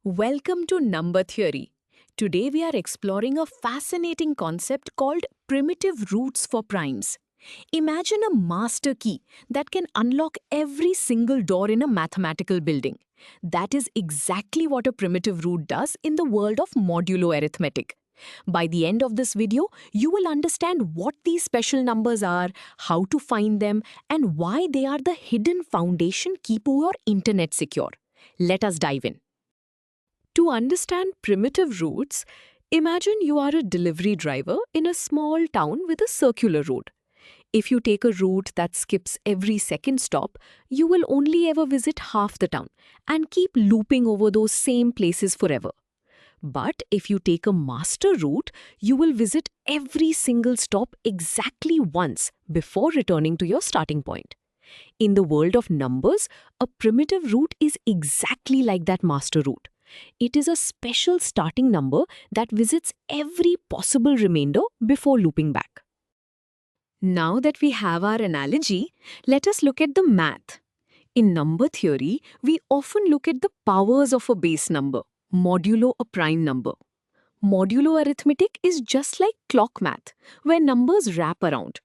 Welcome to Number Theory. Today we are exploring a fascinating concept called primitive roots for primes. Imagine a master key that can unlock every single door in a mathematical building. That is exactly what a primitive root does in the world of modulo arithmetic. By the end of this video, you will understand what these special numbers are, how to find them, and why they are the hidden foundation keeping your internet secure. Let us dive in. To understand primitive routes, imagine you are a delivery driver in a small town with a circular road. If you take a route that skips every second stop, you will only ever visit half the town and keep looping over those same places forever. But if you take a master route, you will visit every single stop exactly once before returning to your starting point. In the world of numbers, a primitive route is exactly like that master route. It is a special starting number that visits every possible remainder before looping back. Now that we have our analogy, let us look at the math. In number theory, we often look at the powers of a base number, modulo a prime number. Modulo arithmetic is just like clock math, where numbers wrap around.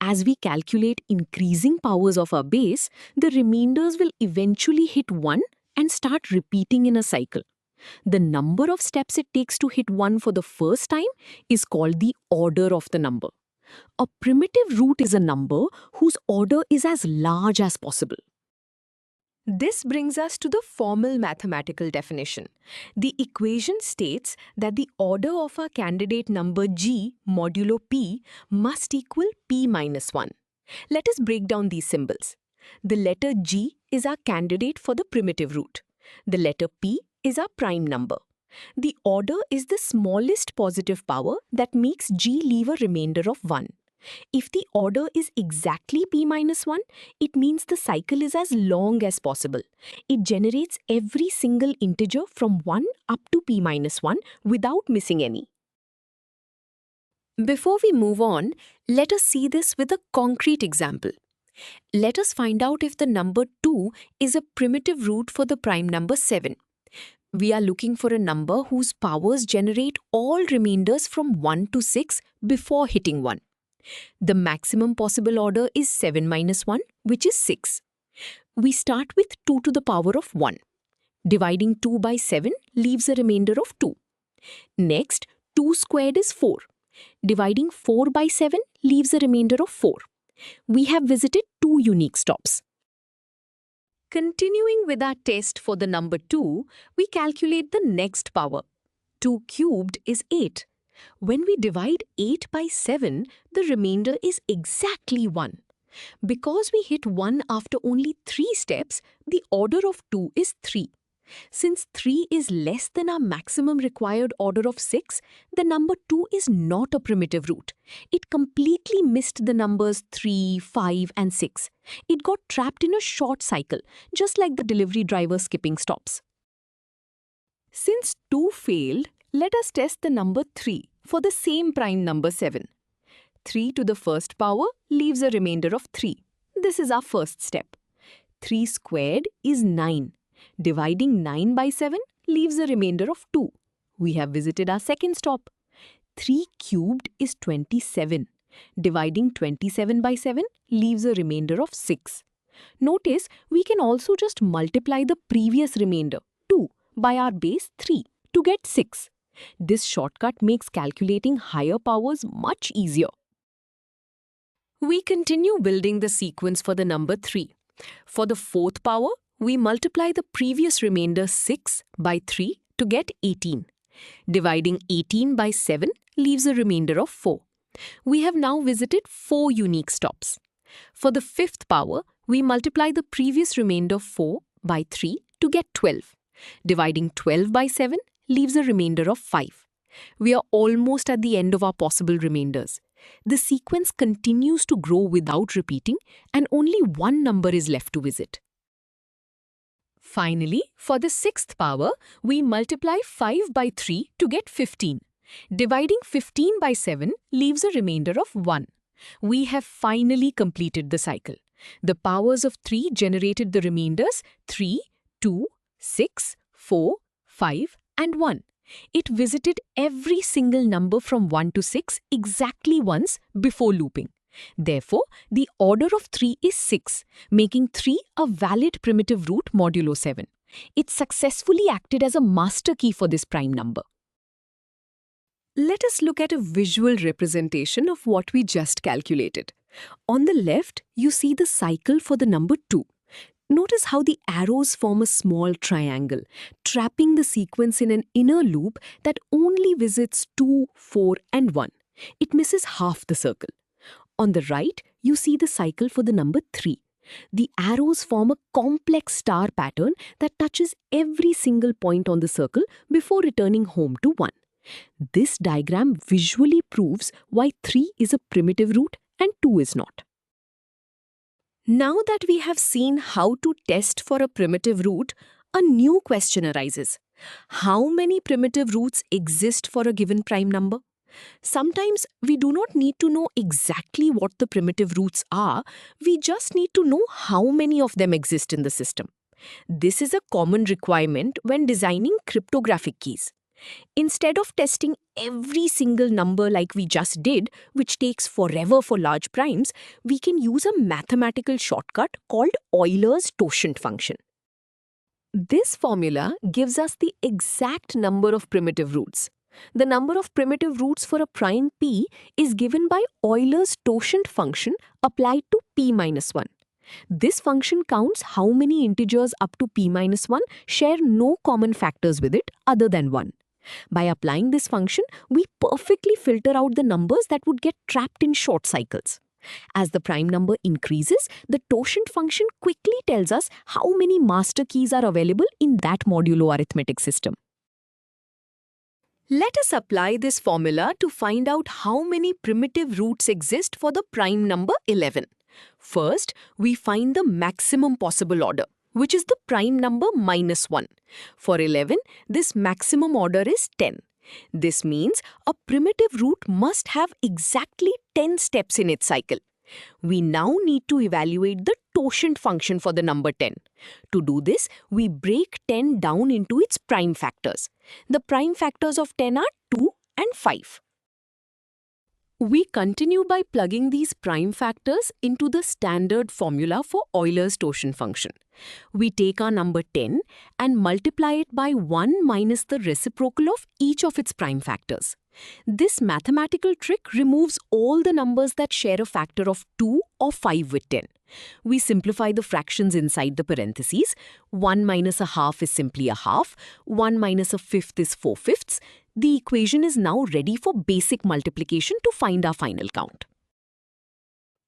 As we calculate increasing powers of our base, the remainders will eventually hit 1 and start repeating in a cycle. The number of steps it takes to hit 1 for the first time is called the order of the number. A primitive root is a number whose order is as large as possible. This brings us to the formal mathematical definition. The equation states that the order of our candidate number g modulo p must equal p minus 1. Let us break down these symbols. The letter g is our candidate for the primitive root. The letter p is our prime number. The order is the smallest positive power that makes g leave a remainder of 1. If the order is exactly p minus 1, it means the cycle is as long as possible. It generates every single integer from 1 up to p minus 1 without missing any. Before we move on, let us see this with a concrete example. Let us find out if the number 2 is a primitive root for the prime number 7. We are looking for a number whose powers generate all remainders from 1 to 6 before hitting 1. The maximum possible order is 7 minus 1, which is 6. We start with 2 to the power of 1. Dividing 2 by 7 leaves a remainder of 2. Next, 2 squared is 4. Dividing 4 by 7 leaves a remainder of 4. We have visited 2 unique stops. Continuing with our test for the number 2, we calculate the next power. 2 cubed is 8. When we divide 8 by 7, the remainder is exactly 1. Because we hit 1 after only 3 steps, the order of 2 is 3. Since 3 is less than our maximum required order of 6, the number 2 is not a primitive root. It completely missed the numbers 3, 5 and 6. It got trapped in a short cycle, just like the delivery driver skipping stops. Since 2 failed, let us test the number 3 for the same prime number 7. 3 to the first power leaves a remainder of 3. This is our first step. 3 squared is 9. Dividing 9 by 7 leaves a remainder of 2. We have visited our second stop. 3 cubed is 27. Dividing 27 by 7 leaves a remainder of 6. Notice we can also just multiply the previous remainder, 2, by our base 3 to get 6. This shortcut makes calculating higher powers much easier. We continue building the sequence for the number 3. For the fourth power, we multiply the previous remainder 6 by 3 to get 18. Dividing 18 by 7 leaves a remainder of 4. We have now visited 4 unique stops. For the fifth power, we multiply the previous remainder 4 by 3 to get 12. Dividing 12 by 7 leaves a remainder of 5. We are almost at the end of our possible remainders. The sequence continues to grow without repeating, and only one number is left to visit. Finally, for the sixth power, we multiply 5 by 3 to get 15. Dividing 15 by 7 leaves a remainder of 1. We have finally completed the cycle. The powers of 3 generated the remainders 3, 2, 6, 4, 5, and 1. It visited every single number from 1 to 6 exactly once before looping. Therefore, the order of 3 is 6, making 3 a valid primitive root modulo 7. It successfully acted as a master key for this prime number. Let us look at a visual representation of what we just calculated. On the left, you see the cycle for the number 2. Notice how the arrows form a small triangle, trapping the sequence in an inner loop that only visits 2, 4, and 1. It misses half the circle. On the right, you see the cycle for the number 3. The arrows form a complex star pattern that touches every single point on the circle before returning home to 1. This diagram visually proves why 3 is a primitive root and 2 is not. Now that we have seen how to test for a primitive root, a new question arises. How many primitive roots exist for a given prime number? Sometimes we do not need to know exactly what the primitive roots are, we just need to know how many of them exist in the system. This is a common requirement when designing cryptographic keys. Instead of testing every single number like we just did, which takes forever for large primes, we can use a mathematical shortcut called Euler's totient function. This formula gives us the exact number of primitive roots. The number of primitive roots for a prime p is given by Euler's totient function applied to p minus 1. This function counts how many integers up to p minus 1 share no common factors with it other than 1. By applying this function, we perfectly filter out the numbers that would get trapped in short cycles. As the prime number increases, the totient function quickly tells us how many master keys are available in that modulo arithmetic system. Let us apply this formula to find out how many primitive roots exist for the prime number 11. First, we find the maximum possible order, which is the prime number minus 1. For 11, this maximum order is 10. This means a primitive root must have exactly 10 steps in its cycle. We now need to evaluate the totient function for the number 10. To do this, we break 10 down into its prime factors. The prime factors of 10 are 2 and 5. We continue by plugging these prime factors into the standard formula for Euler's totient function. We take our number 10 and multiply it by 1 minus the reciprocal of each of its prime factors. This mathematical trick removes all the numbers that share a factor of 2 or 5 with 10. We simplify the fractions inside the parentheses. 1 minus a half is simply a half. 1 minus a fifth is 4/5. The equation is now ready for basic multiplication to find our final count.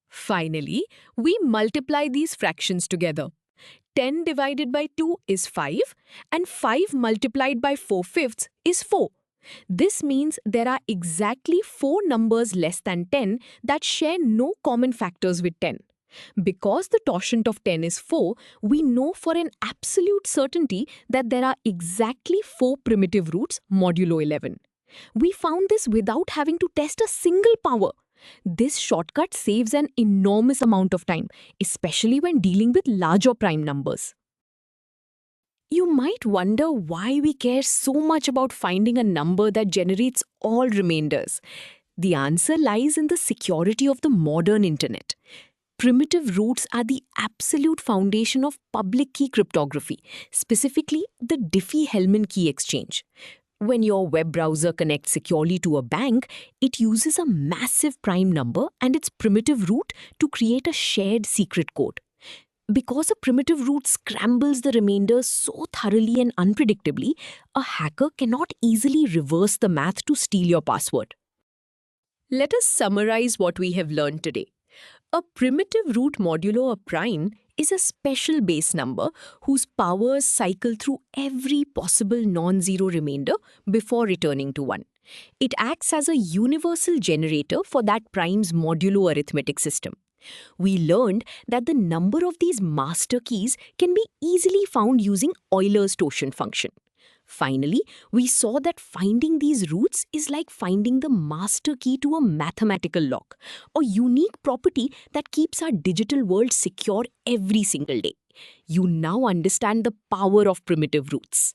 Finally, we multiply these fractions together. 10 divided by 2 is 5, and 5 multiplied by 4/5 is 4. This means there are exactly 4 numbers less than 10 that share no common factors with 10. Because the totient of 10 is 4, we know for an absolute certainty that there are exactly 4 primitive roots modulo 11. We found this without having to test a single power. This shortcut saves an enormous amount of time, especially when dealing with larger prime numbers. You might wonder why we care so much about finding a number that generates all remainders. The answer lies in the security of the modern internet. Primitive roots are the absolute foundation of public key cryptography, specifically the Diffie-Hellman key exchange. When your web browser connects securely to a bank, it uses a massive prime number and its primitive root to create a shared secret code. Because a primitive root scrambles the remainder so thoroughly and unpredictably, a hacker cannot easily reverse the math to steal your password. Let us summarize what we have learned today. A primitive root modulo a prime is a special base number whose powers cycle through every possible non-zero remainder before returning to 1. It acts as a universal generator for that prime's modulo arithmetic system. We learned that the number of these master keys can be easily found using Euler's totient function. Finally, we saw that finding these roots is like finding the master key to a mathematical lock, a unique property that keeps our digital world secure every single day. You now understand the power of primitive roots.